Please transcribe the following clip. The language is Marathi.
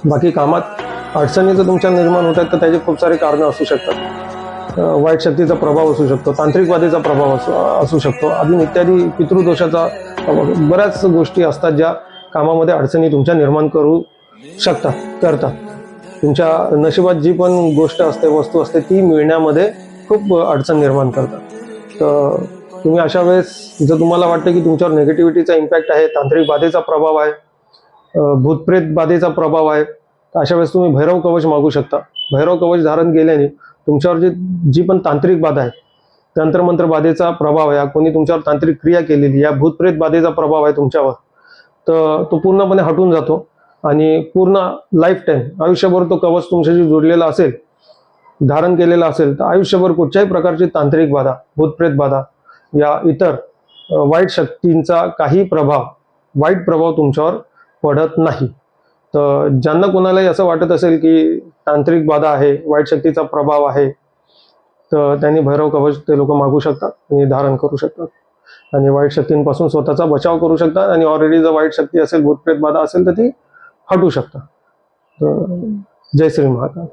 बाकी कामात अडचणी जर तुमच्या निर्माण होत आहेत तर त्याचे खूप सारे कारणं असू शकतात. वाईट शक्तीचा प्रभाव असू शकतो, तांत्रिकवादीचा प्रभाव असू शकतो, अजून इत्यादी पितृदोषाचा बऱ्याच गोष्टी असतात ज्या कामामध्ये अडचणी तुमच्या निर्माण करू करतात. तुमच्या नशिबात जी पण गोष्ट असते, वस्तू असते, ती मिळण्यामध्ये खूप अडचण निर्माण करतात. तर तुम्ही अशा वेळेस जर तुम्हाला वाटतं की तुमच्यावर निगेटिव्हिटीचा इम्पॅक्ट आहे, तांत्रिक बाधेचा प्रभाव आहे, भूतप्रेत बाधेचा प्रभाव आहे, तर अशा वेळेस तुम्ही भैरव कवच मागू शकता. भैरव कवच धारण केल्याने तुमच्यावर जी पण तांत्रिक बाधा आहे, तंत्रमंत्र बाधेचा प्रभाव आहे, कोणी तुमच्यावर तांत्रिक क्रिया केलेली, या भूतप्रेत बाधेचा प्रभाव आहे तुमच्यावर, तर तो पूर्णपणे हटून जातो आणि पूर्ण लाईफ टाईम आयुष्यभर तो कवच तुमच्याशी जोडलेला असेल, धारण केलेला असेल, तर आयुष्यभर कुठच्याही प्रकारची तांत्रिक बाधा, भूतप्रेत बाधा या इतर वाईट शक्तींचा काही वाईट प्रभाव तुमच्यावर पडत नाही. तर ज्यांना कोणालाही असं वाटत असेल की तांत्रिक बाधा आहे, वाईट शक्तीचा प्रभाव आहे, तर त्यांनी भैरव कवच ते लोक मागू शकतात आणि धारण करू शकतात आणि वाईट शक्तींपासून स्वतःचा बचाव करू शकतात आणि ऑलरेडी जर वाईट शक्ती असेल, भूतप्रेत बाधा असेल, तर ती हटू शकतात. जय श्री महाकाल.